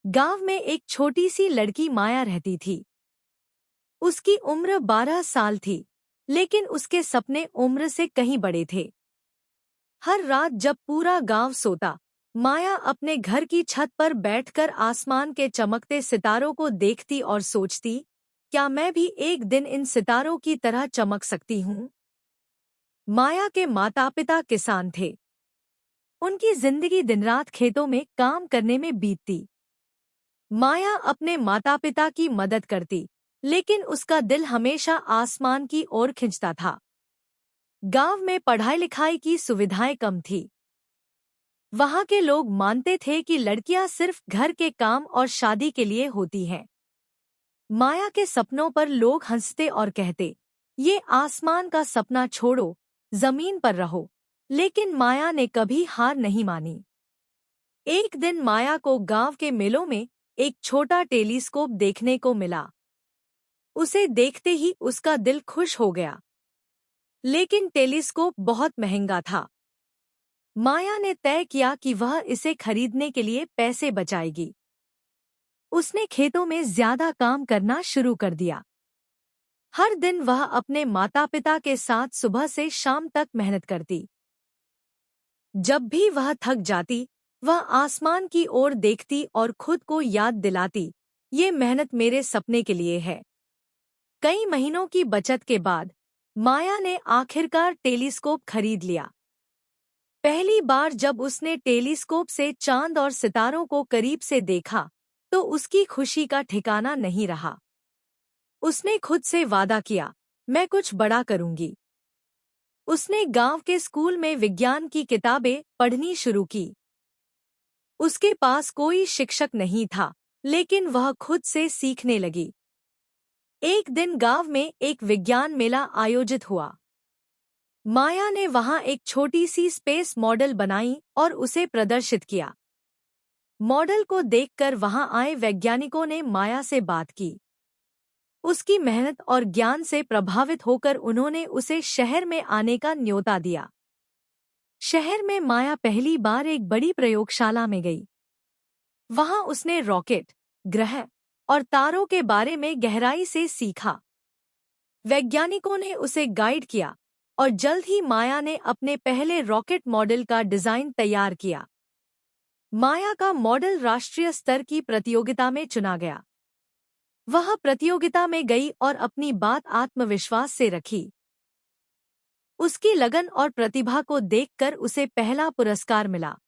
गांव में एक छोटी सी लड़की माया रहती थी। उसकी उम्र 12 साल थी, लेकिन उसके सपने उम्र से कहीं बड़े थे। हर रात जब पूरा गांव सोता, माया अपने घर की छत पर बैठकर आसमान के चमकते सितारों को देखती और सोचती, क्या मैं भी एक दिन इन सितारों की तरह चमक सकती हूँ। माया के माता पिता किसान थे। उनकी जिंदगी दिन रात खेतों में काम करने में बीतती। माया अपने माता पिता की मदद करती, लेकिन उसका दिल हमेशा आसमान की ओर खिंचता था। गांव में पढ़ाई लिखाई की सुविधाएं कम थी। वहां के लोग मानते थे कि लड़कियां सिर्फ घर के काम और शादी के लिए होती हैं। माया के सपनों पर लोग हंसते और कहते, ये आसमान का सपना छोड़ो, जमीन पर रहो। लेकिन माया ने कभी हार नहीं मानी। एक दिन माया को गांव के मेलों में एक छोटा टेलीस्कोप देखने को मिला। उसे देखते ही उसका दिल खुश हो गया। लेकिन टेलीस्कोप बहुत महंगा था। माया ने तय किया कि वह इसे खरीदने के लिए पैसे बचाएगी। उसने खेतों में ज्यादा काम करना शुरू कर दिया। हर दिन वह अपने माता पिता के साथ सुबह से शाम तक मेहनत करती। जब भी वह थक जाती, वह आसमान की ओर देखती और खुद को याद दिलाती, ये मेहनत मेरे सपने के लिए है। कई महीनों की बचत के बाद माया ने आखिरकार टेलीस्कोप खरीद लिया। पहली बार जब उसने टेलीस्कोप से चांद और सितारों को करीब से देखा, तो उसकी खुशी का ठिकाना नहीं रहा। उसने खुद से वादा किया, मैं कुछ बड़ा करूंगी। उसने गांव के स्कूल में विज्ञान की किताबें पढ़नी शुरू की। उसके पास कोई शिक्षक नहीं था, लेकिन वह खुद से सीखने लगी। एक दिन गांव में एक विज्ञान मेला आयोजित हुआ। माया ने वहां एक छोटी सी स्पेस मॉडल बनाई और उसे प्रदर्शित किया। मॉडल को देखकर वहां आए वैज्ञानिकों ने माया से बात की। उसकी मेहनत और ज्ञान से प्रभावित होकर उन्होंने उसे शहर में आने का न्योता दिया। शहर में माया पहली बार एक बड़ी प्रयोगशाला में गई। वहां उसने रॉकेट, ग्रह और तारों के बारे में गहराई से सीखा। वैज्ञानिकों ने उसे गाइड किया और जल्द ही माया ने अपने पहले रॉकेट मॉडल का डिजाइन तैयार किया। माया का मॉडल राष्ट्रीय स्तर की प्रतियोगिता में चुना गया। वह प्रतियोगिता में गई और अपनी बात आत्मविश्वास से रखी। उसकी लगन और प्रतिभा को देखकर उसे पहला पुरस्कार मिला।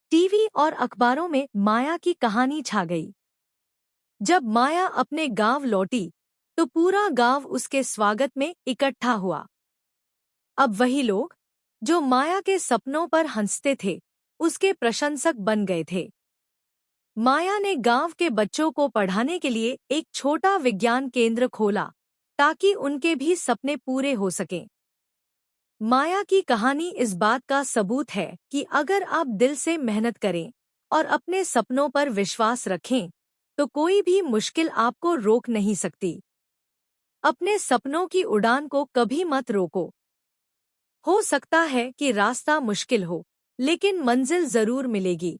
टीवी और अखबारों में माया की कहानी छा गई। जब माया अपने गांव लौटी, तो पूरा गांव उसके स्वागत में इकट्ठा हुआ। अब वही लोग, जो माया के सपनों पर हंसते थे, उसके प्रशंसक बन गए थे। माया ने गांव के बच्चों को पढ़ाने के लिए एक छोटा विज्ञान केंद्र खोला, ताकि उनके भी सपने पूरे हो सकें। माया की कहानी इस बात का सबूत है कि अगर आप दिल से मेहनत करें और अपने सपनों पर विश्वास रखें, तो कोई भी मुश्किल आपको रोक नहीं सकती। अपने सपनों की उड़ान को कभी मत रोको। हो सकता है कि रास्ता मुश्किल हो, लेकिन मंजिल जरूर मिलेगी।